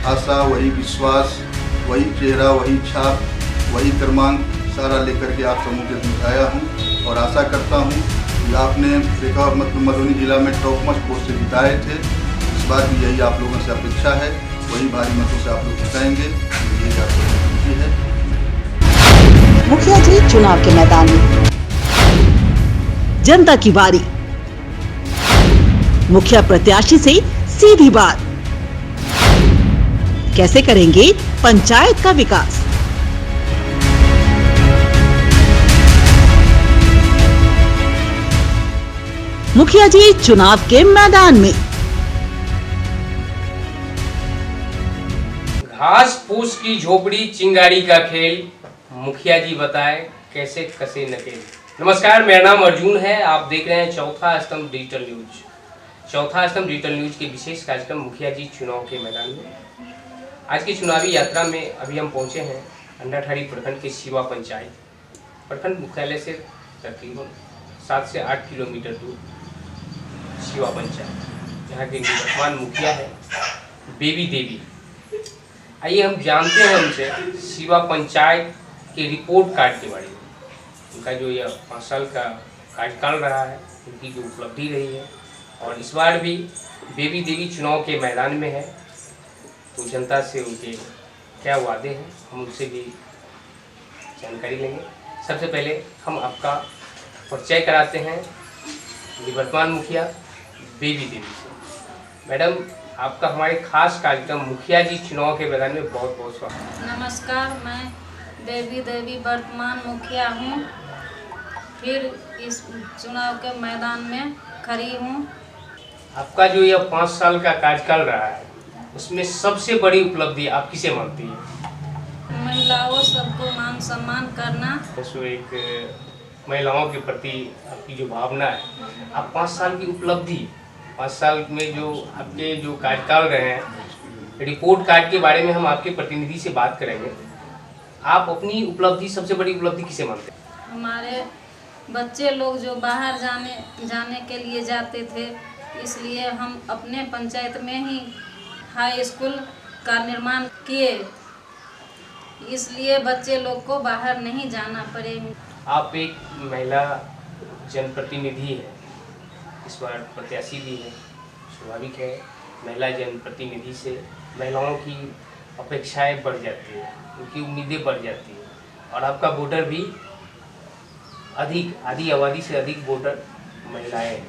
आशा, वही विश्वास, वही चेहरा, वही छाप, वही क्रमांक सारा लेकर के आप समूह के बीच आया हूँ और आशा करता हूँ कि आपने देखा मतलब मधुबनी जिला में टॉप मोस्ट पोस्ट से जिताए थे। इस बार भी यही आप लोगों से अपेक्षा है, वही भारी मतों से आप लोग जिताएंगे, यही आपको विनती है। मुखिया जी चुनाव के मैदान में जनता की बारी। मुखिया प्रत्याशी से सीधी बात, कैसे करेंगे पंचायत का विकास। मुखिया जी चुनाव के मैदान में। घास फूस की झोपड़ी चिंगारी का खेल, मुखिया जी बताए कैसे कसे नकेल। नमस्कार, मेरा नाम अर्जुन है। आप देख रहे हैं चौथा स्तंभ डिजिटल न्यूज। चौथा स्तंभ डिजिटल न्यूज के विशेष कार्यक्रम मुखिया जी चुनाव के मैदान में। आज की चुनावी यात्रा में अभी हम पहुंचे हैं अंडाठाड़ी प्रखंड के शिवा पंचायत। प्रखंड मुख्यालय से तकरीबन 7 से 8 किलोमीटर दूर शिवा पंचायत, यहाँ के वर्तमान मुखिया है बेबी देवी। आइए हम जानते हैं उनसे शिवा पंचायत के रिपोर्ट कार्ड के बारे में। उनका जो यह 5 साल का कार्यकाल रहा है, उनकी जो उपलब्धि रही है, और इस बार भी बेबी देवी चुनाव के मैदान में है, तो जनता से उनके क्या वादे हैं हम उनसे भी जानकारी लेंगे। सबसे पहले हम आपका परिचय कराते हैं निवर्तमान मुखिया बेबी देवी से। मैडम, आपका हमारे खास कार्यक्रम मुखिया जी चुनाव के मैदान में बहुत बहुत स्वागत। नमस्कार, मैं बेबी देवी वर्तमान मुखिया हूँ, फिर इस चुनाव के मैदान में खड़ी हूँ। आपका जो यह 5 साल का कार्यकाल रहा है, उसमें सबसे बड़ी उपलब्धि आप किसे मानती है? महिलाओं सबको मान सम्मान करना। तो एक महिलाओं के प्रति आपकी जो भावना है, आप 5 साल की उपलब्धि, 5 साल में जो आपके जो कार्यकाल रहे हैं, रिपोर्ट कार्ड के बारे में हम आपके प्रतिनिधि से बात करेंगे। आप अपनी उपलब्धि, सबसे बड़ी उपलब्धि किसे मानते हैं? हमारे बच्चे लोग जो बाहर जाने के लिए जाते थे, इसलिए हम अपने पंचायत में ही हाई स्कूल का निर्माण किए, इसलिए बच्चे लोग को बाहर नहीं जाना पड़े। आप एक महिला जनप्रतिनिधि है, इस बार प्रत्याशी भी है। स्वाभाविक है, महिला जनप्रतिनिधि से महिलाओं की अपेक्षाएं बढ़ जाती है, उनकी उम्मीदें बढ़ जाती है, और आपका वोटर भी आधी आबादी से अधिक वोटर महिलाएं हैं।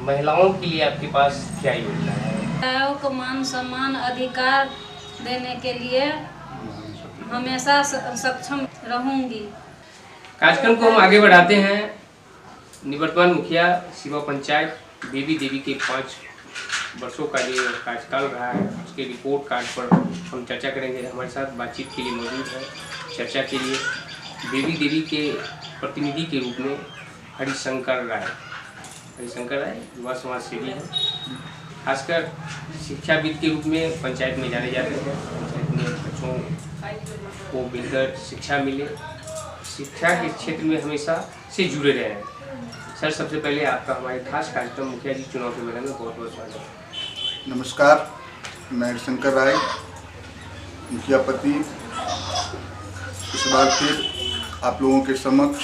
महिलाओं के लिए आपके पास क्या योजना है? महिलाओं को मान सम्मान अधिकार देने के लिए हमेशा सक्षम रहूंगी। कार्यक्रम को हम आगे बढ़ाते हैं। निवर्तमान मुखिया शिवा पंचायत बेबी देवी के 5 वर्षों का जो कार्यकाल रहा है, उसके रिपोर्ट कार्ड पर हम चर्चा करेंगे। हमारे साथ बातचीत के लिए मौजूद है चर्चा के लिए बेबी देवी के प्रतिनिधि के रूप में हरिशंकर राय युवा समाज सेवी है। खासकर शिक्षाविद के रूप में पंचायत में जाने जाते हैं। पंचायत में बच्चों को बेहतर शिक्षा मिले, शिक्षा के क्षेत्र में हमेशा से जुड़े रहे हैं। सर, सबसे पहले आपका हमारे खास कार्यक्रम मुखिया जी चुनाव के मैदान में बहुत बहुत स्वागत है। नमस्कार, मैं हरिशंकर राय, मुखिया पति, इस बार फिर आप लोगों के समक्ष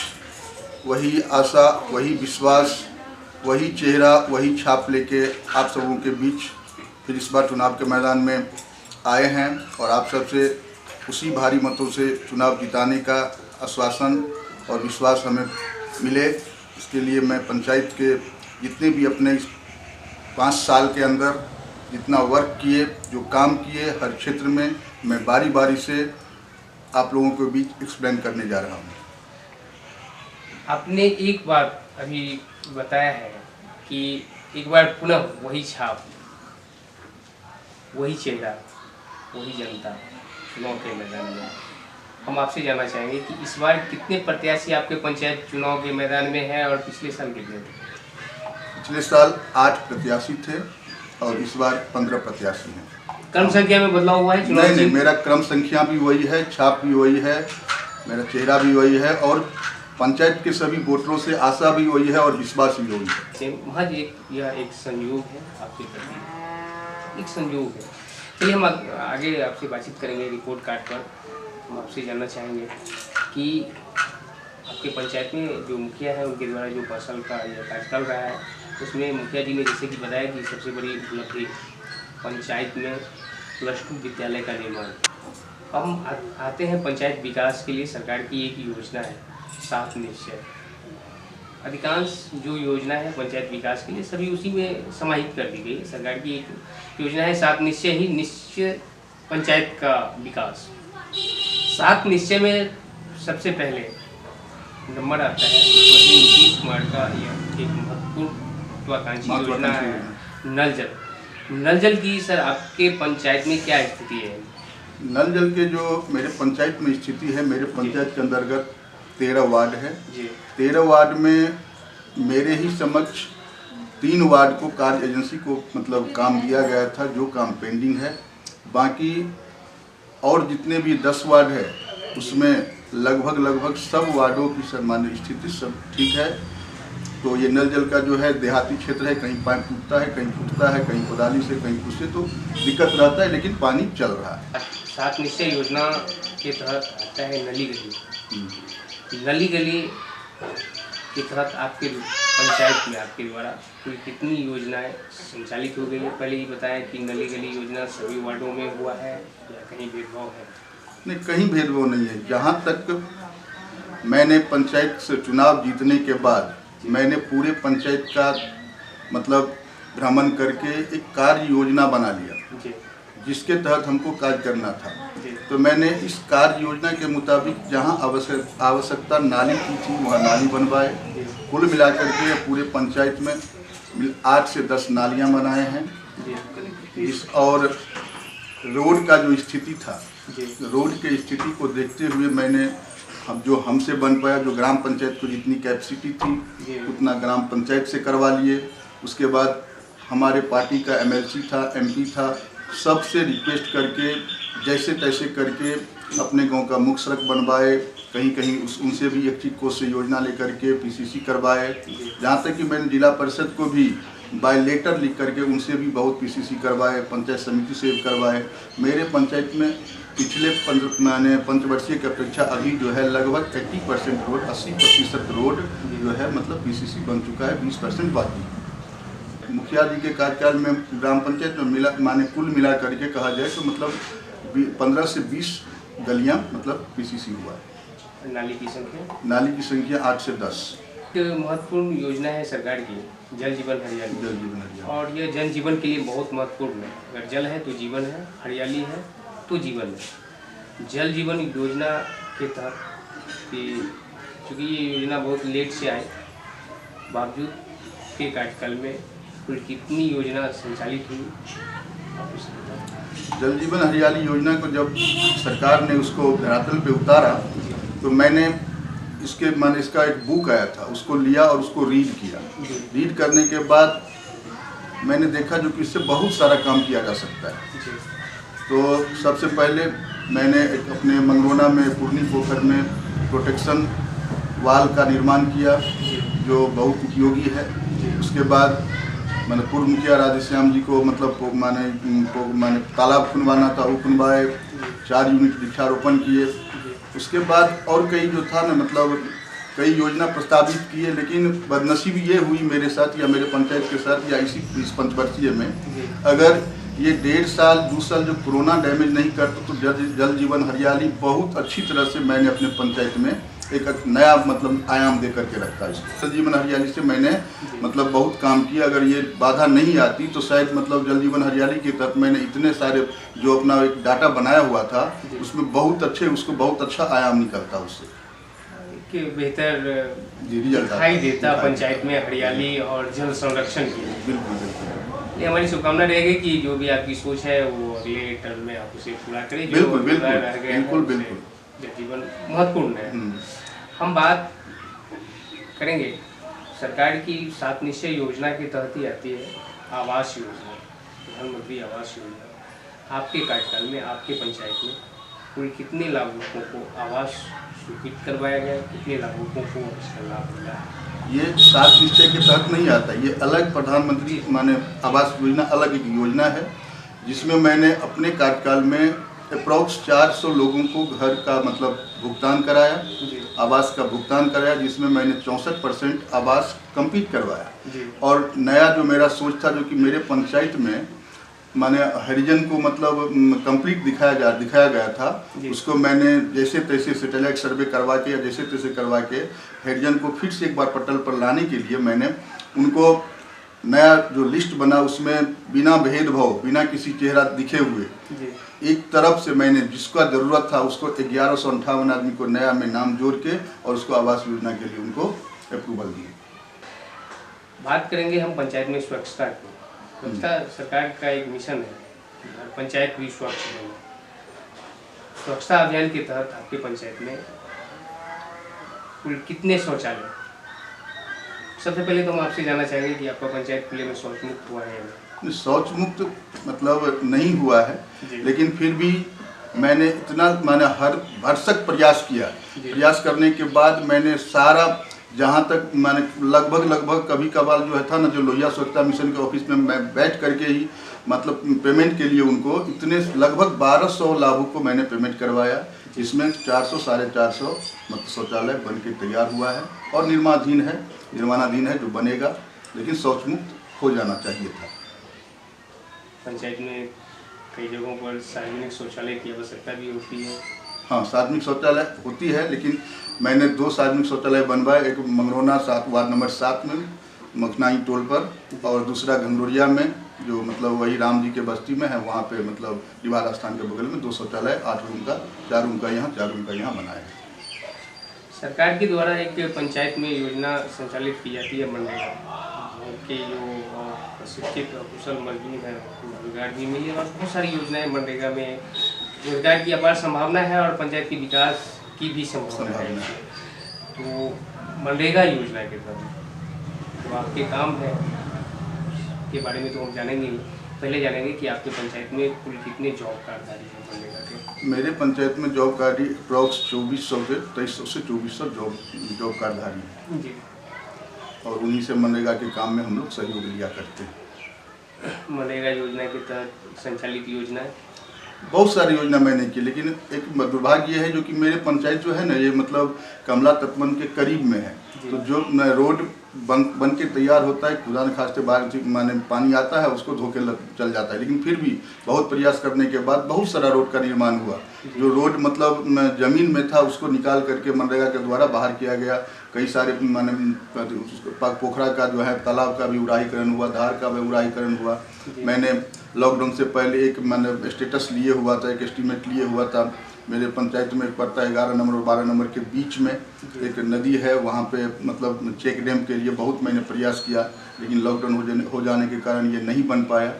वही आशा, वही विश्वास, वही चेहरा, वही छाप लेके आप सबों के बीच फिर इस बार चुनाव के मैदान में आए हैं, और आप सबसे उसी भारी मतों से चुनाव जिताने का आश्वासन और विश्वास हमें मिले। इसके लिए मैं पंचायत के जितने भी अपने इस 5 साल के अंदर जितना वर्क किए, जो काम किए हर क्षेत्र में, मैं बारी बारी से आप लोगों के बीच एक्सप्लेन करने जा रहा हूँ। आपने एक बार अभी बताया है कि एक बार पुनः वही छाप, वही चेहरा, वही जनता चुनाव के मैदान में। हम आपसे जानना चाहेंगे कि इस बार कितने प्रत्याशी आपके पंचायत चुनाव के मैदान में हैं, और पिछले साल कितने थे? पिछले साल 8 प्रत्याशी थे और इस बार 15 प्रत्याशी हैं। क्रम संख्या में बदलाव हुआ है? नहीं, मेरा क्रम संख्या भी वही है, छाप भी वही है, मेरा चेहरा भी वही है, और पंचायत के सभी वोटरों से आशा भी वही है और विश्वास भी वही है। महज यह एक संयोग है आपके प्रति, एक संयोग है। चलिए हम आगे आपसे बातचीत करेंगे रिपोर्ट कार्ड पर। हम आपसे जानना चाहेंगे कि आपके पंचायत में जो मुखिया है उनके द्वारा जो फसल का यह कार्य चल रहा है, उसमें मुखिया जी ने जैसे कि बताया कि सबसे बड़ी उपलब्धि पंचायत में +2 विद्यालय का निर्माण। हम आते हैं पंचायत विकास के लिए सरकार की एक योजना है 7 निश्चय। अधिकांश जो योजना है पंचायत विकास के लिए सभी उसी में समाहित कर दी गई। सरकार की एक योजना है 7 निश्चय ही निश्चय पंचायत का विकास। 7 निश्चय में सबसे पहले नंबर आता है मुख्यमंत्री नीतीश कुमार का यह एक महत्वपूर्ण योजना है नल जल। नल जल की सर आपके पंचायत में क्या स्थिति है? नल जल के जो मेरे पंचायत में स्थिति है, मेरे पंचायत के अंतर्गत 13 वार्ड है। 13 वार्ड में मेरे ही समक्ष 3 वार्ड को कार्य एजेंसी को मतलब काम दिया गया था, जो काम पेंडिंग है। बाकी और जितने भी 10 वार्ड है उसमें लगभग सब वार्डों की सामान्य स्थिति सब ठीक है। तो ये नल जल का जो है देहाती क्षेत्र है, कहीं पाइप टूटता है, कहीं फूटता है, कहीं कोदाली से, कहीं कुछ से, तो दिक्कत रहता है, लेकिन पानी चल रहा है। 7 निश्चय योजना के तहत आता है नली गली। नली गली के तहत आपके पंचायत में आपके द्वारा कुल कितनी योजनाएं संचालित हो गई है? पहले ही बताया कि नली गली योजना सभी वार्डों में हुआ है या कहीं भेदभाव है? नहीं, कहीं भेदभाव नहीं है। जहाँ तक मैंने पंचायत से चुनाव जीतने के बाद मैंने पूरे पंचायत का मतलब भ्रमण करके एक कार्य योजना बना लिया, जिसके तहत हमको कार्य करना था। तो मैंने इस कार्य योजना के मुताबिक जहां आवश्यकता नाली की थी वहाँ नाली बनवाए। कुल मिलाकर के पूरे पंचायत में 8 से 10 नालियां बनाए हैं। और रोड का जो स्थिति था, रोड की स्थिति को देखते हुए मैंने जो हमसे बन पाया, जो ग्राम पंचायत को जितनी कैपेसिटी थी उतना ग्राम पंचायत से करवा लिए। उसके बाद हमारे पार्टी का MLC था, MP था, सबसे रिक्वेस्ट करके जैसे तैसे करके अपने गांव का मुख्य सड़क बनवाए। कहीं उनसे भी 21 कोष से योजना लेकर के PCC करवाए। जहाँ तक कि मैंने जिला परिषद को भी बाय लेटर लिख करके उनसे भी बहुत PCC करवाए, पंचायत समिति से करवाए। मेरे पंचायत में पिछले पंचवर्षीय की अपेक्षा अभी जो है लगभग 80% रोड, 80% रोड जो है मतलब PCC बन चुका है, 20% बाकी। मुखिया जी के कार्यकाल में ग्राम पंचायत में कुल मिला करके कहा जाए तो मतलब 15 से 20 गलियां मतलब PCC हुआ है। नाली की संख्या 8 से 10। महत्वपूर्ण योजना है सरकार की जल जीवन हरियाली। और यह जन जीवन के लिए बहुत महत्वपूर्ण है। अगर जल है तो जीवन है, हरियाली है तो जीवन है। जल जीवन योजना के तहत चूँकि ये योजना बहुत लेट से आई, बावजूद के कार्यकाल में कुल कितनी योजना संचालित हुई? जल जीवन हरियाली योजना को जब सरकार ने उसको धरातल पे उतारा तो मैंने इसका एक बुक आया था, उसको लिया और उसको रीड किया। रीड करने के बाद मैंने देखा जो कि इससे बहुत सारा काम किया जा सकता है। तो सबसे पहले मैंने अपने मंगलोना में पूर्णी पोखर में प्रोटेक्शन वाल का निर्माण किया, जो बहुत उपयोगी है। उसके बाद मैंने पूर्व मुखिया राधेश्याम जी को मतलब माने तालाब खुनवाना था, वो खुनवाए। 4 यूनिट वृक्षारोपण किए। उसके बाद और कई जो था ना मतलब कई योजना प्रस्तावित किए, लेकिन बदनसीबी ये हुई मेरे साथ या मेरे पंचायत के साथ या इस पंचवर्षीय में, अगर ये 1.5 साल 2 साल जो कोरोना डैमेज नहीं करता तो जल जीवन हरियाली बहुत अच्छी तरह से मैंने अपने पंचायत में एक नया मतलब आयाम दे करके रखा है। जल जीवन हरियाली से मैंने मतलब बहुत काम किया। अगर ये बाधा नहीं आती तो शायद मतलब जल जीवन हरियाली के तहत मैंने इतने सारे जो अपना एक डाटा बनाया हुआ था उसमें बहुत अच्छा आयाम निकलता उससे कि बेहतर दिखाई देता पंचायत में हरियाली और जल संरक्षण की। बिल्कुल। ये हमारी शुभकामना रहेगी कि जो भी आपकी सोच है वो अगले टर्म में आप उसे पूरा करें। बिल्कुल। जल जीवन महत्वपूर्ण है। हम बात करेंगे सरकार की 7 निश्चय योजना के तहत ही आती है आवास योजना, प्रधानमंत्री आवास योजना। आपके कार्यकाल में आपके पंचायत में कुल कितने लाभुकों को आवास स्वीकृत करवाया गया, कितने लाभुकों को इसका लाभ मिला है? ये 7 निश्चय के तहत नहीं आता, ये अलग प्रधानमंत्री माने आवास योजना अलग एक योजना है जिसमें मैंने अपने कार्यकाल में अप्रॉक्स 400 लोगों को घर का मतलब भुगतान कराया, आवास का भुगतान कराया, जिसमें मैंने 64% आवास कंप्लीट करवाया। और नया जो मेरा सोच था, जो कि मेरे पंचायत में माने हरिजन को मतलब कंप्लीट दिखाया गया था, उसको मैंने जैसे तैसे सैटेलाइट सर्वे करवा के या जैसे तैसे करवा के हरिजन को फिर से एक बार पटल पर लाने के लिए मैंने उनको नया जो लिस्ट बना, उसमें बिना भेदभाव, बिना किसी चेहरा दिखे हुए एक तरफ से मैंने जिसका ज़रूरत था उसको 1158 आदमी को नया में नाम जोड़ के और उसको आवास योजना के लिए उनको अप्रूवल दिए। बात करेंगे हम पंचायत में स्वच्छता की। स्वच्छता सरकार का एक मिशन है, पंचायत भी स्वच्छ बने। स्वच्छता अभियान के तहत आपके पंचायत में कुल कितने शौचालय? सबसे पहले तो हम आपसे जानना चाहेंगे कि आपका पंचायत खुले में शौच मुक्त हुआ है या नहीं? शौच मुक्त मतलब नहीं हुआ है, लेकिन फिर भी मैंने इतना हर भरसक प्रयास किया। प्रयास करने के बाद मैंने सारा जहाँ तक मैंने लगभग कभी कभार जो है था ना, जो लोहिया स्वच्छता मिशन के ऑफिस में मैं बैठ करके ही मतलब पेमेंट के लिए उनको इतने लगभग 1200 लाभुक को मैंने पेमेंट करवाया, जिसमें 400 साढ़े 400 मतलब शौचालय बन के तैयार हुआ है और निर्माणाधीन है जो बनेगा, लेकिन शौच मुक्त हो जाना चाहिए था। पंचायत में कई जगहों पर सार्वजनिक शौचालय की आवश्यकता भी होती है। हाँ, सार्वजनिक शौचालय होती है, लेकिन मैंने 2 सार्वजनिक शौचालय बनवाए, एक मंगरौना वार्ड नंबर 7 में मखनाई टोल पर, और दूसरा घंगोरिया में जो मतलब वही राम जी के बस्ती में है, वहाँ पे मतलब दीवार स्थान के बगल में 2 शौचालय 8 रूम का, 4 रूम का यहाँ 4 रूम का यहाँ बनाया है। सरकार के द्वारा एक पंचायत में योजना संचालित की जाती है मनरेगा की, जो प्रशिक्षित कुशल मजदूर है रोजगार भी मिले, और बहुत सारी योजनाएं मनरेगा में रोजगार की अपार संभावना है और पंचायत के विकास की भी संभावना है। तो मनरेगा योजना के तहत तो आपके काम है के बारे में तो हम जानेंगे, पहले जानेंगे कि आपके पंचायत में कुल कितने जॉब कार्डधारी हैं मनरेगा के? मेरे पंचायत में जॉब कार्ड अप्रॉक्स 2400 से 2300 से 2400 जॉब कार्डधारी हैं जी, और उन्हीं से मनरेगा के काम में हम लोग सहयोग लिया करते हैं। मनरेगा योजना के तहत संचालित योजनाएं बहुत सारी योजना मैंने की, लेकिन एक दुर्भाग्य ये है जो कि मेरे पंचायत जो है ना, ये मतलब कमला तटबंध के करीब में है, तो जो रोड बन के तैयार होता है, खुदा न खास्ते बाहर माने पानी आता है उसको धोके चल जाता है, लेकिन फिर भी बहुत प्रयास करने के बाद बहुत सारा रोड का निर्माण हुआ। जो रोड मतलब जमीन में था उसको निकाल करके मनरेगा के द्वारा बाहर किया गया। कई सारे माने पोखरा का जो है तालाब का भी उड़ाईकरण हुआ, धार का भी उड़ाईकरण हुआ। मैंने लॉकडाउन से पहले एक मैंने स्टेटस लिए हुआ था, एक एस्टीमेट लिए हुआ था। मेरे पंचायत में पड़ता है 11 नंबर और 12 नंबर के बीच में एक नदी है, वहाँ पे मतलब चेक डैम के लिए बहुत मैंने प्रयास किया, लेकिन लॉकडाउन हो जाने के कारण ये नहीं बन पाया।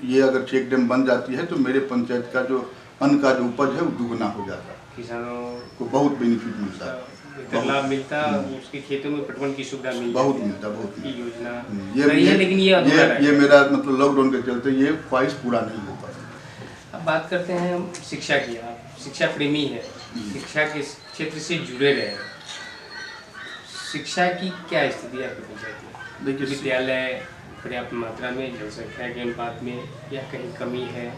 ये अगर चेक डैम बन जाती है तो मेरे पंचायत का जो अन्न का जो उपज है वो दुगना हो जाता है, किसानों को बहुत बेनिफिट मिलता है, लाभ मिलता, उसके खेतों में पटवन की सुविधा मिलती, बहुत मिलता, बहुत योजना ये लेकिन ये मेरा मतलब लॉकडाउन के चलते ये ख्वाहिश पूरा नहीं हो पाया। अब बात करते हैं हम शिक्षा की। आप शिक्षा प्रेमी है, शिक्षा के क्षेत्र से जुड़े रहे हैं, शिक्षा की क्या स्थिति है आपकी पंचायत में? देखिए, विद्यालय पर्याप्त मात्रा में, जनसंख्या के अनुपात में, या कहीं कमी है?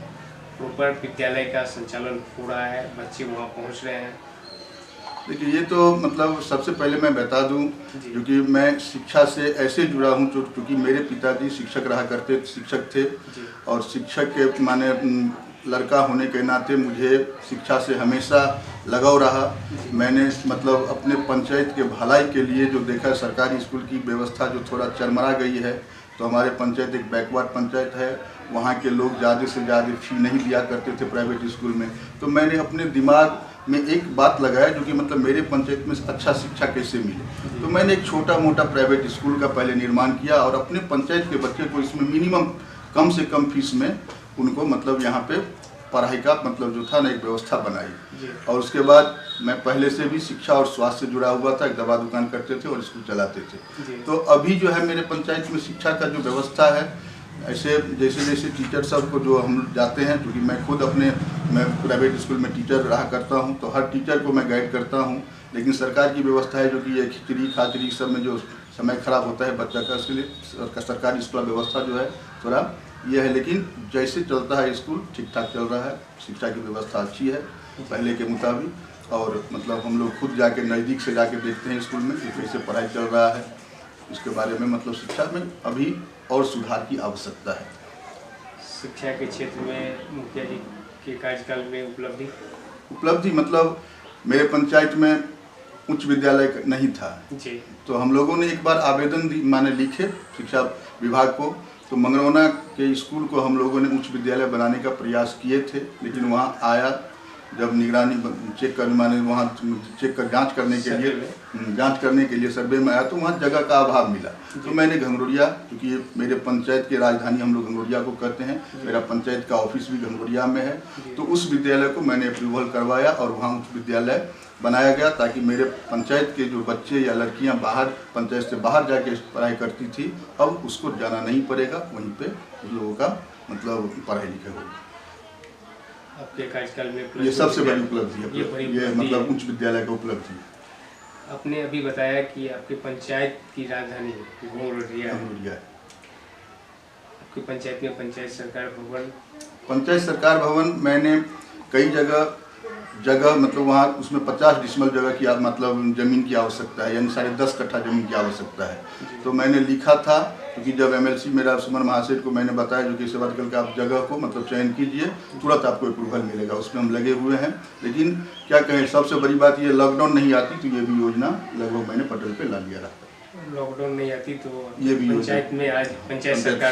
प्रॉपर विद्यालय का संचालन हो रहा है, बच्चे वहाँ पहुँच रहे हैं? देखिए, ये तो मतलब सबसे पहले मैं बता दूं, क्योंकि मैं शिक्षा से ऐसे जुड़ा हूं क्योंकि मेरे पिताजी शिक्षक थे और शिक्षक के माने लड़का होने के नाते मुझे शिक्षा से हमेशा लगाव रहा। मैंने मतलब अपने पंचायत के भलाई के लिए जो देखा, सरकारी स्कूल की व्यवस्था जो थोड़ा चरमरा गई है, तो हमारे पंचायत एक बैकवर्ड पंचायत है, वहाँ के लोग ज़्यादा से ज़्यादा फी नहीं दिया करते थे प्राइवेट स्कूल में। तो मैंने अपने दिमाग में एक बात लगाया जो कि मतलब मेरे पंचायत में अच्छा शिक्षा कैसे मिले, तो मैंने एक छोटा मोटा प्राइवेट स्कूल का पहले निर्माण किया और अपने पंचायत के बच्चे को इसमें मिनिमम कम से कम फीस में उनको मतलब यहाँ पे पढ़ाई का मतलब जो था ना एक व्यवस्था बनाई। और उसके बाद मैं पहले से भी शिक्षा और स्वास्थ्य से जुड़ा हुआ था, एक दवा दुकान करते थे और स्कूल चलाते थे। तो अभी जो है मेरे पंचायत में शिक्षा का जो व्यवस्था है, ऐसे जैसे टीचर सब को जो हम जाते हैं, क्योंकि मैं खुद मैं प्राइवेट स्कूल में टीचर रहा करता हूं, तो हर टीचर को मैं गाइड करता हूं। लेकिन सरकार की व्यवस्था है जो कि ये खिचड़ी खाचड़ी सब में जो समय खराब होता है बच्चा का, इसके लिए सरकारी स्कूल व्यवस्था जो है थोड़ा ये है। लेकिन जैसे चलता है स्कूल ठीक ठाक चल रहा है, शिक्षा की व्यवस्था अच्छी है पहले के मुताबिक, और मतलब हम लोग खुद जाके नज़दीक से जाके देखते हैं स्कूल में कि कैसे पढ़ाई चल रहा है। इसके बारे में मतलब शिक्षा में अभी और सुधार की आवश्यकता है। शिक्षा के क्षेत्र में मुखिया जी के कार्यकाल में उपलब्धि मतलब मेरे पंचायत में उच्च विद्यालय नहीं था जी, तो हम लोगों ने एक बार आवेदन लिखे शिक्षा विभाग को, तो मंगरौना के स्कूल को हम लोगों ने उच्च विद्यालय बनाने का प्रयास किए थे। लेकिन वहाँ आया जब निगरानी चेक कर वहाँ जांच करने के लिए सर्वे में आया तो वहाँ जगह का अभाव मिला। तो मैंने घंगोरिया, क्योंकि मेरे पंचायत की राजधानी हम लोग घंगोरिया को कहते हैं, मेरा पंचायत का ऑफिस भी घंगोरिया में है, तो उस विद्यालय को मैंने अप्रूवल करवाया और वहाँ उच्च विद्यालय बनाया गया, ताकि मेरे पंचायत के जो बच्चे या लड़कियां बाहर पंचायत से बाहर जाके पढ़ाई करती थी, अब उसको जाना नहीं पड़ेगा, वहीं पे उन लोगों का मतलब पढ़ाई लिखाई होगी। आपके कार्यकाल में ये सबसे बड़ी उपलब्धि है, ये मतलब उच्च विद्यालय का उपलब्धि है। आपने अभी बताया कि आपकी पंचायत की राजधानी घंगोरिया है। आपकी पंचायत में पंचायत सरकार भवन मैंने कई जगह मतलब वहाँ उसमें 50 डिसमल जगह की मतलब ज़मीन की आवश्यकता है, यानी 10.5 कट्ठा ज़मीन की आवश्यकता है। तो मैंने लिखा था, क्योंकि जब MLC मेरा सुमन महाशय को मैंने बताया जो कि इसे बात करके आप जगह को मतलब चयन कीजिए, तुरंत आपको अप्रूवल मिलेगा, उसमें हम लगे हुए हैं। लेकिन क्या कहें, सबसे बड़ी बात ये लॉकडाउन नहीं आती तो ये भी योजना लगभग मैंने पटल पे ला लिया रहता। लॉकडाउन नहीं आती तो ये भी पंचायत में आज पंचायत सरकार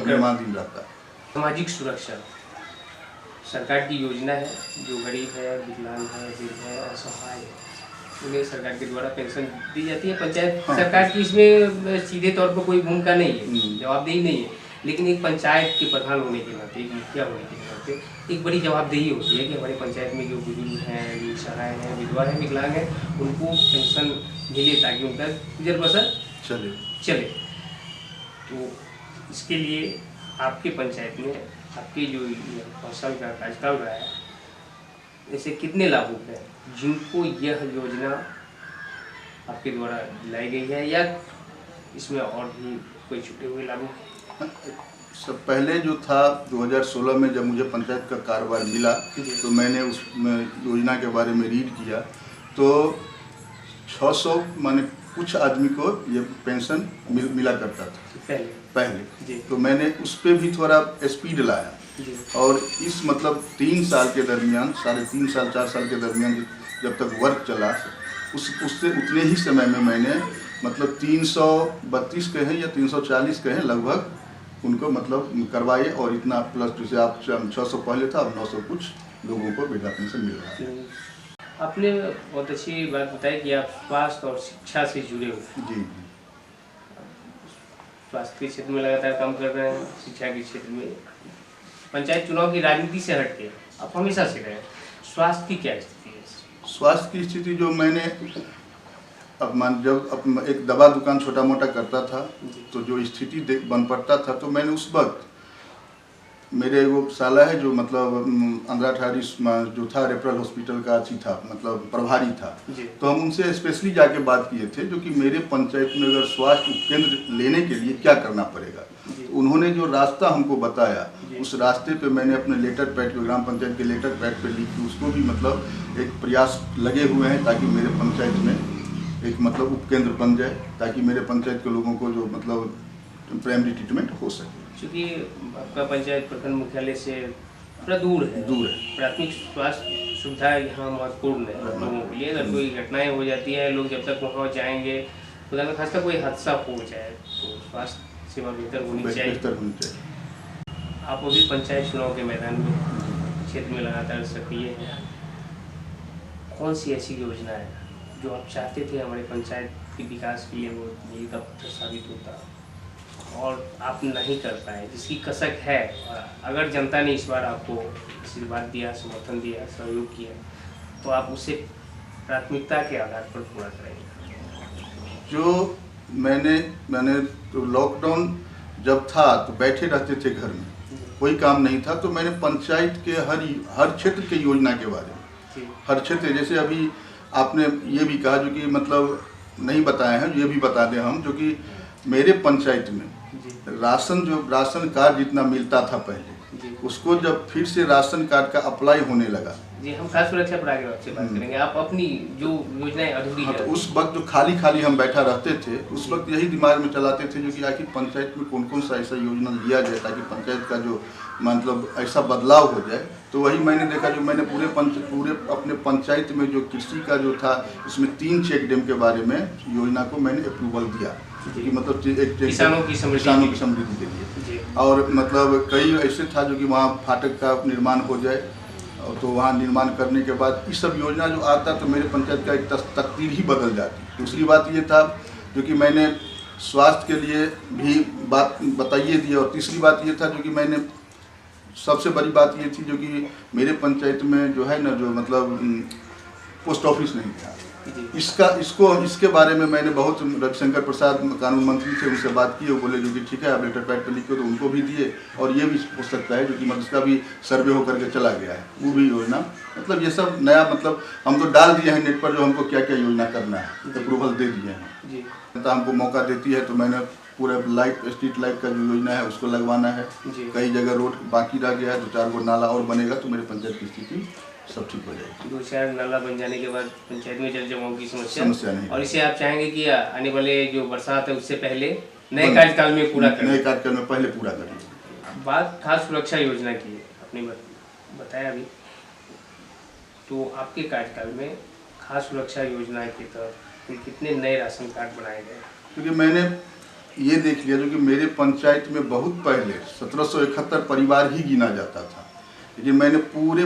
निर्माण रहता। सामाजिक सुरक्षा सरकार की योजना है, जो गरीब है, विकलांग है, वृद्ध है, असहाय है, उन्हें सरकार के द्वारा पेंशन दी जाती है। पंचायत सरकार की इसमें सीधे तौर पर कोई भूमिका नहीं है, जवाबदेही नहीं है, लेकिन एक पंचायत के प्रधान होने के नाते, एक मुखिया होने के नाते एक बड़ी जवाबदेही होती है कि हमारी पंचायत में जो बुजुर्ग हैं, असहाय हैं, विधवा हैं, विकलांग हैं, उनको पेंशन मिले ताकि उनका गुजर बसर चले। तो इसके लिए आपके पंचायत में आपकी जो फसल का कार्यकाल रहा है, ऐसे कितने लाभुक हैं जिनको यह योजना आपके द्वारा दिलाई गई है, या इसमें और भी कोई छूटे हुए लाभुक? सब पहले जो था 2016 में जब मुझे पंचायत का कारोबार मिला तो मैंने उस योजना के बारे में रीड किया, तो 600 माने कुछ आदमी को ये पेंशन मिला करता था पहले। तो मैंने उस पर भी थोड़ा स्पीड लाया, और इस मतलब 3 साल के दरमियान, 3.5 साल 4 साल के दरमियान जब तक वर्क चला, उससे उतने ही समय में मैंने मतलब 332 कहें या 340 कहें लगभग उनको मतलब करवाए, और इतना प्लस जैसे आप 600 पहले था, अब 900 कुछ लोगों को वृद्धा पेंशन मिल रहा है। आपने बहुत अच्छी बात बताई कि आप स्वास्थ्य और शिक्षा से जुड़े हुए। जी, स्वास्थ्य के क्षेत्र में लगातार काम कर रहे हैं, शिक्षा के क्षेत्र में पंचायत चुनाव की राजनीति से हटके आप हमेशा से रहे। स्वास्थ्य की क्या स्थिति है? स्वास्थ्य की स्थिति जो मैंने जब एक दवा दुकान छोटा मोटा करता था, तो जो स्थिति बन पड़ता था, तो मैंने उस वक्त मेरे वो साला है जो मतलब आंध्रा ठारी जो था रेफरल हॉस्पिटल का अच्छी था, मतलब प्रभारी था, तो हम उनसे स्पेशली जाके बात किए थे जो कि मेरे पंचायत में अगर स्वास्थ्य उपकेंद्र लेने के लिए क्या करना पड़ेगा। तो उन्होंने जो रास्ता हमको बताया, उस रास्ते पे मैंने अपने लेटर पैड पे, ग्राम पंचायत के लेटर पैड पे लिख के उसको भी मतलब एक प्रयास लगे हुए हैं ताकि मेरे पंचायत में एक मतलब उपकेंद्र बन जाए, ताकि मेरे पंचायत के लोगों को जो मतलब प्राइमरी ट्रीटमेंट हो सके। क्योंकि आपका पंचायत प्रखंड मुख्यालय से थोड़ा दूर है, प्राथमिक स्वास्थ्य सुविधा यहाँ महत्वपूर्ण है लोगों के लिए। अगर कोई घटनाएं हो जाती है, लोग जब तक वहाँ जाएंगे, खुदा न खास्ता कोई हादसा हो जाए, तो स्वास्थ्य सेवा बेहतर होनी चाहिए। आप अभी पंचायत चुनाव के मैदान में क्षेत्र में लगातार सक्रिय हैं, कौन सी ऐसी योजना है जो आप चाहते थे हमारे पंचायत के विकास के लिए वो मील का पत्थर साबित होता और आप नहीं कर पाए, जिसकी कसक है, और अगर जनता ने इस बार आपको आशीर्वाद दिया, समर्थन दिया, सहयोग किया, तो आप उसे प्राथमिकता के आधार पर पूरा करेंगे? जो मैंने तो लॉकडाउन जब था तो बैठे रहते थे घर में, कोई काम नहीं था, तो मैंने पंचायत के हर क्षेत्र के योजना के बारे में, हर क्षेत्र, जैसे अभी आपने ये भी कहा जो कि मतलब नहीं बताए हैं, ये भी बता दें हम, जो कि मेरे पंचायत में राशन कार्ड जितना मिलता था पहले, उसको जब फिर से राशन कार्ड का अप्लाई होने लगा जी, हम खाद्य सुरक्षा पर आगे आपसे बात करेंगे। आप अपनी जो योजनाएं अधूरी हाँ, है तो उस वक्त जो खाली हम बैठा रहते थे, उस वक्त यही दिमाग में चलाते थे जो कि आखिर पंचायत में कौन कौन सा ऐसा योजना लिया जाए ताकि पंचायत का जो मतलब ऐसा बदलाव हो जाए। तो वही मैंने देखा, जो मैंने पूरे अपने पंचायत में जो कृषि का जो था, उसमें 3 चेक डैम के बारे में योजना को मैंने अप्रूवल दिया कि मतलब एक किसानों की समृद्धि के लिए। और मतलब कई ऐसे था जो कि वहाँ फाटक का निर्माण हो जाए, तो वहाँ निर्माण करने के बाद ये सब योजना जो आता तो मेरे पंचायत का एक तकदीर ही बदल जाती। दूसरी बात ये था जो कि मैंने स्वास्थ्य के लिए भी बात बताइए दी, और तीसरी बात ये था जो कि मैंने सबसे बड़ी बात ये थी जो कि मेरे पंचायत में जो है ना, जो मतलब पोस्ट ऑफिस नहीं था। इसके बारे में मैंने बहुत रविशंकर प्रसाद कानून मंत्री थे, उनसे बात की। वो बोले जो कि ठीक है आप लेटर पैड पे लिखो, तो उनको भी दिए। और ये भी हो सकता है जो कि मतलब इसका भी सर्वे होकर के चला गया है, वो भी योजना। मतलब ये सब नया मतलब हम तो डाल दिए हैं नेट पर, जो हमको क्या क्या योजना करना है अप्रूवल दे दिए हैं। जनता हमको मौका देती है तो मैंने पूरा स्ट्रीट लाइट का जो योजना है उसको लगवाना है। कई जगह रोड बाकी रह गया है, 2-4 गो नाला और बनेगा तो मेरे पंचायत की स्थिति सब ठीक हो जाएगी। 2-4 नाला बन जाने के बाद पंचायत में जल जमाव की समस्या नहीं। और इसे आप चाहेंगे कि आने वाले जो बरसात है उससे पहले नए कार्यकाल में पूरा करें। नए कार्यकाल में पहले पूरा करें। बात खाद्य सुरक्षा योजना की है, आपने बताया अभी, तो आपके कार्यकाल में खाद्य सुरक्षा योजना के तहत कितने नए राशन कार्ड बनाए गए? क्योंकि मैंने ये देख लिया जो कि मेरे पंचायत में बहुत पहले 1771 परिवार ही गिना जाता था, लेकिन मैंने पूरे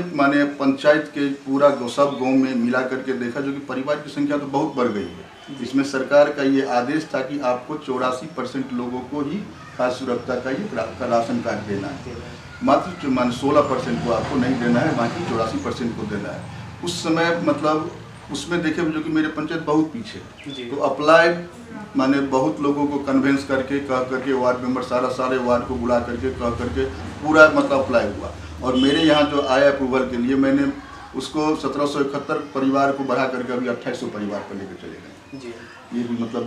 पंचायत के पूरा सब गांव में मिला करके देखा जो कि परिवार की संख्या तो बहुत बढ़ गई है। इसमें सरकार का ये आदेश था कि आपको 84% लोगों को ही खाद्य सुरक्षा का ये राशन कार्ड देना है, मात्र 16% को आपको नहीं देना है, बाकी 84% को देना है। उस समय मतलब उसमें देखे जो कि मेरे पंचायत बहुत पीछे, तो अप्लाई बहुत लोगों को कन्वेंस करके कह करके वार्ड मेंबर सारे वार्ड को बुला करके कह करके पूरा मतलब अप्लाई हुआ। और मेरे यहाँ जो आया अप्रूवल के लिए मैंने उसको 1771 परिवार को बढ़ा करके अभी 2800 परिवार पर लेकर चले गए। ये भी मतलब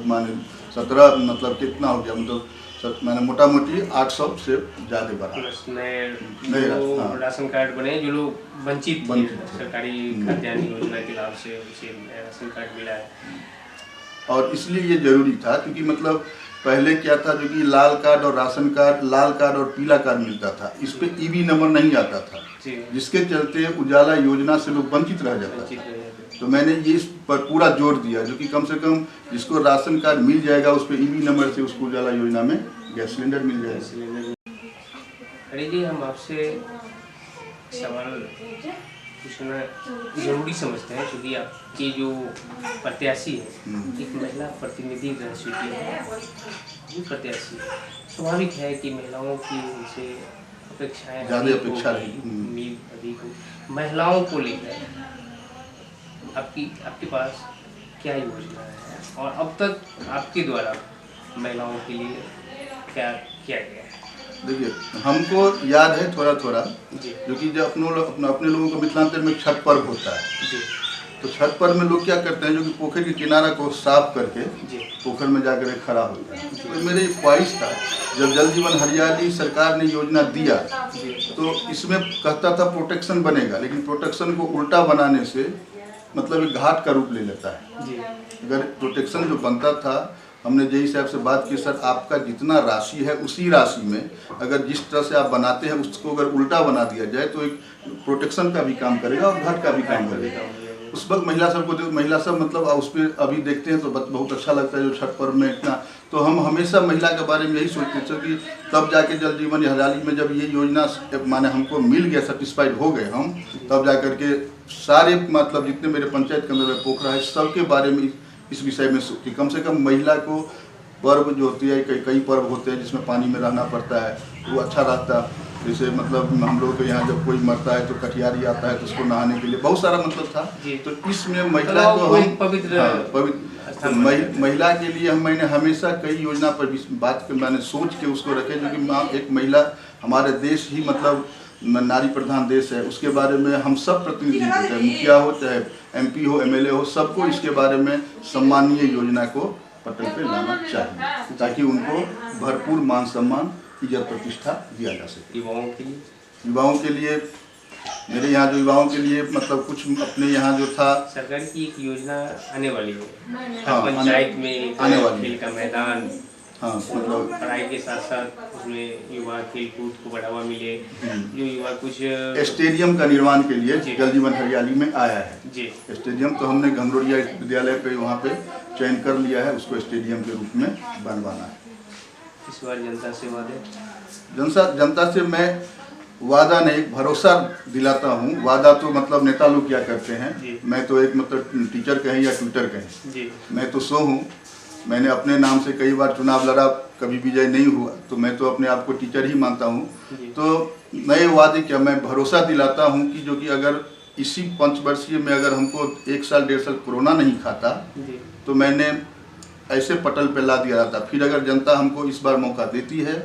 17 मतलब कितना हो गया, मतलब मैंने मोटा मोटी 800 से ज़्यादा बढ़ा। नए राशन कार्ड बने, जो लोग वंचित सरकारी खाद्यान्न योजना के लाभ से उसे राशन कार्ड मिला है। और इसलिए ये जरूरी था क्योंकि मतलब पहले क्या था जो कि लाल कार्ड और राशन कार्ड, लाल कार्ड और पीला कार्ड मिलता था, इस पे ईबी नंबर नहीं आता था, जिसके चलते उजाला योजना से लोग वंचित रह जाता था। तो मैंने ये इस पर पूरा जोर दिया जो कि कम से कम जिसको राशन कार्ड मिल जाएगा उस पर ईबी नंबर से उसको उजाला योजना में गैस सिलेंडर मिल जाएगा। अरे जी, हम आपसे सवाल पूछना जरूरी समझते हैं क्योंकि आपकी जो प्रत्याशी है एक महिला प्रतिनिधि रह चुकी है। प्रत्याशी स्वाभाविक है कि महिलाओं की उनसे अपेक्षाएं उम्मीद अधिक हो। महिलाओं को लेकर आपके पास क्या योजना है और अब तक आपके द्वारा महिलाओं के लिए क्या किया गया है? देखिए, हमको याद है थोड़ा जो कि जब अपने लोगों को मिथिलांचल में छठ पर्व होता है, तो छठ पर्व में लोग क्या करते हैं जो कि पोखर के किनारा को साफ करके पोखर में जाकर खड़ा होता है। तो मेरी ख्वाहिश था जब जल जीवन हरियाली सरकार ने योजना दिया तो इसमें कहता था प्रोटेक्शन बनेगा, लेकिन प्रोटेक्शन को उल्टा बनाने से मतलब एक घाट का रूप ले लेता है। अगर प्रोटेक्शन जो बनता था, हमने जय साहब से बात की, सर आपका जितना राशि है उसी राशि में अगर जिस तरह से आप बनाते हैं उसको अगर उल्टा बना दिया जाए तो एक प्रोटेक्शन का भी काम करेगा और घाट का भी काम करेगा। उस वक्त महिला सब मतलब उस पर अभी देखते हैं तो बहुत अच्छा लगता है जो छठ पर्व में इतना। तो हम हमेशा महिला के बारे में यही सोचते थे कि तब जाके जल जीवन हरियाली में जब ये योजना हमको मिल गया, सेटिस्फाइड हो गए हम, तब जा करके सारे मतलब जितने मेरे पंचायत के अंदर पोखरा है सबके बारे में इस विषय में कि कम से कम महिला को पर्व जो होती है, कई पर्व होते हैं जिसमें पानी में रहना पड़ता है, वो अच्छा रहता। जैसे मतलब हम लोग के यहाँ जब कोई मरता है तो कठियारी आता है तो उसको नहाने के लिए बहुत सारा मतलब था। तो इसमें महिला को हम पवित्र महिला के लिए मैंने हमेशा कई योजना पर बात मैंने सोच के उसको रखे जो कि एक महिला हमारे देश ही मतलब नारी प्रधान देश है, उसके बारे में हम सब प्रतिनिधि होते हैं, मुखिया हो चाहे MP हो MLA हो, सबको इसके बारे में सम्मानीय योजना को पटल पे लाना चाहिए, ताकि उनको भरपूर मान सम्मान, इज्जत, प्रतिष्ठा दिया जा सके। युवाओं के लिए मेरे यहाँ जो युवाओं के लिए मतलब कुछ अपने यहाँ जो था, सरकार की एक योजना आने वाली है। हाँ, पंचायत में आने वाली खेल का मैदान, हाँ मतलब पढ़ाई के साथ साथ उसमें युवा खेल कूद को बढ़ावा मिले, जो युवा कुछ स्टेडियम का निर्माण के लिए जल जीवन हरियाली में आया है जी। स्टेडियम तो हमने घंगरोड़िया विद्यालय पे वहाँ पे चयन कर लिया है, उसको स्टेडियम के रूप में बनवाना है। इस बार जनता से वादे, जनता से मैं वादा नहीं, भरोसा दिलाता हूँ। वादा तो मतलब नेता लोग क्या करते हैं, मैं तो एक मतलब टीचर कहें या ट्विटर कहें जी, मैं तो सो हूँ। मैंने अपने नाम से कई बार चुनाव लड़ा, कभी विजय नहीं हुआ, तो मैं तो अपने आप को टीचर ही मानता हूँ। तो नए वादे क्या, मैं भरोसा दिलाता हूँ कि जो कि अगर इसी 5 वर्षीय में अगर हमको 1 साल 1.5 साल कोरोना नहीं खाता तो मैंने ऐसे पटल पे ला दिया था। फिर अगर जनता हमको इस बार मौका देती है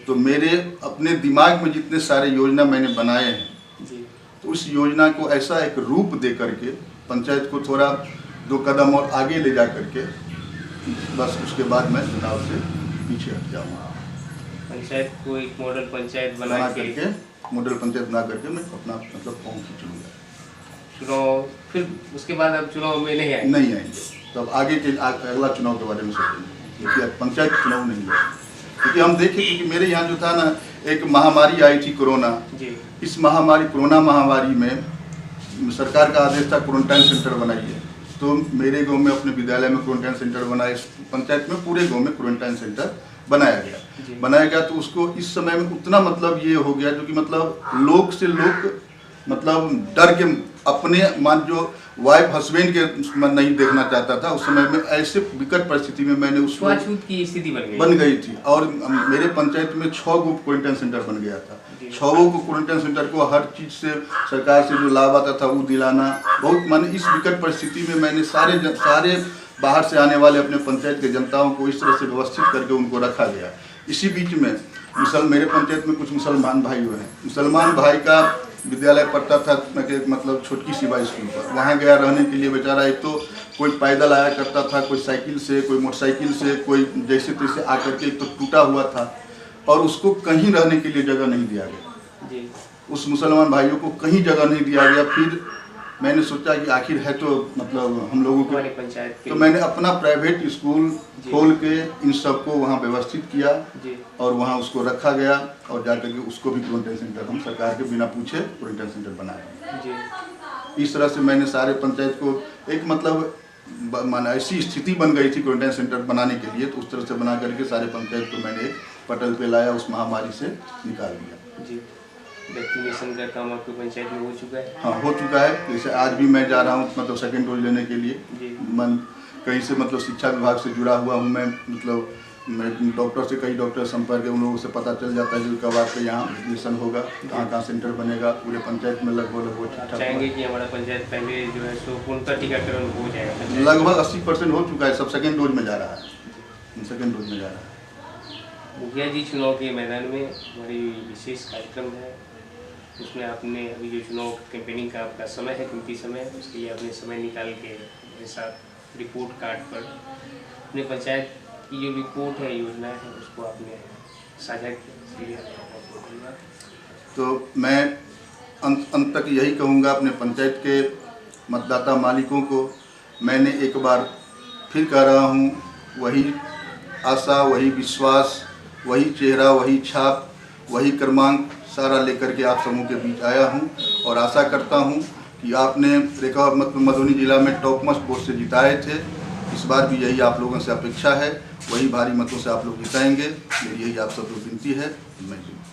तो मेरे अपने दिमाग में जितने सारे योजना मैंने बनाए हैं तो उस योजना को ऐसा एक रूप दे करके पंचायत को थोड़ा 2 कदम और आगे ले जा करके बस उसके बाद मैं चुनाव से पीछे हट जाऊँगा। पंचायत को एक मॉडल पंचायत बना करके मॉडल पंचायत बना करके मैं अपना मतलब पहुँच खींचूँगा। चुनाव फिर उसके बाद अब चुनाव में नहीं आएंगे तो अब आगे के अगला चुनाव के बारे में सोचेंगे, क्योंकि पंचायत चुनाव नहीं है। क्योंकि हम देखें कि मेरे यहाँ जो था ना, एक महामारी आई थी कोरोना। इस कोरोना महामारी में सरकार का आदेश था क्वारंटाइन सेंटर बनाइए, तो मेरे गांव में अपने विद्यालय में क्वारंटाइन सेंटर बनाए, पंचायत में पूरे गांव में क्वारंटाइन सेंटर बनाया गया। तो उसको इस समय में उतना मतलब ये हो गया जो कि मतलब लोग से लोग मतलब डर के अपने मान जो वाइफ हस्बैंड के नहीं देखना चाहता था। उस समय में ऐसे विकट परिस्थिति में मैंने उसको छूआछूत की स्थिति बन गई थी और मेरे पंचायत में 6 गो क्वारंटाइन सेंटर बन गया था। 6 को क्वारंटाइन सेंटर को हर चीज़ से सरकार से जो लाभ आता था वो दिलाना बहुत, माने इस विकट परिस्थिति में मैंने सारे बाहर से आने वाले अपने पंचायत के जनताओं को इस तरह से व्यवस्थित करके उनको रखा गया। इसी बीच में मेरे पंचायत में कुछ मुसलमान भाई हुए हैं। मुसलमान भाई का विद्यालय पढ़ता था मतलब छोटकी सी बाई स्कूल पर, वहाँ गया रहने के लिए बेचारा। एक तो कोई पैदल आया करता था, कोई साइकिल से, कोई मोटरसाइकिल से, कोई जैसे तैसे आकर के, एक तो टूटा हुआ था और उसको कहीं रहने के लिए जगह नहीं दिया गया। उस मुसलमान भाइयों को कहीं जगह नहीं दिया गया। फिर मैंने सोचा कि आखिर है तो मतलब हम लोगों को पंचायत, तो मैंने अपना प्राइवेट स्कूल खोल के इन सबको वहाँ व्यवस्थित किया और वहाँ उसको रखा गया और जाकर के उसको भी क्वारंटाइन सेंटर हम सरकार के बिना पूछे क्वारंटाइन सेंटर बनाए। इस तरह से मैंने सारे पंचायत को एक मतलब माना ऐसी स्थिति बन गई थी क्वारंटाइन सेंटर बनाने के लिए, तो उस तरह से बना करके सारे पंचायत को मैंने एक पटल पे लाया, उस महामारी से निकाल दिया। वैक्सीनेशन का काम आपकी पंचायत में हो चुका है? हाँ, हो चुका है। जैसे आज भी मैं जा रहा हूँ मतलब 2nd डोज लेने के लिए। मन कहीं से मतलब शिक्षा विभाग से जुड़ा हुआ हूँ मैं, मतलब मैं डॉक्टर से, कई डॉक्टर संपर्क है, उन लोगों से पता चल जाता है कि कब आपके यहाँ वैक्सीनेशन होगा, कहाँ सेंटर बनेगा। पूरे पंचायत में लगभग ठीक चाहेंगे कि हमारा पंचायत पहले जो है सो पूर्णतः टीकाकरण हो जाएगा? लगभग 80% हो चुका है, सब 2nd डोज में जा रहा है, 2nd डोज में जा रहा है। मुखिया जी, चुनाव के मैदान में हमारी विशेष कार्यक्रम है, उसमें आपने अभी जो चुनाव कैंपेनिंग का आपका समय है, कीमती समय है, उसके लिए आपने समय निकाल के मेरे साथ रिपोर्ट कार्ड पर अपने पंचायत की जो रिपोर्ट है, योजना है, उसको आपने साझा किया। तो मैं अंत तक यही कहूँगा अपने पंचायत के मतदाता मालिकों को, मैंने एक बार फिर कह रहा हूँ, वही आशा, वही विश्वास, वही चेहरा, वही छाप, वही क्रमांक सारा लेकर के आप समूह के बीच आया हूं और आशा करता हूं कि आपने रेखा मधुबनी जिला में टॉप मोस्ट वोट से जिताए थे। इस बार भी यही आप लोगों से अपेक्षा है, वही भारी मतों से आप लोग जिताएंगे। मेरी यही आप सब लोग विनती है। मैं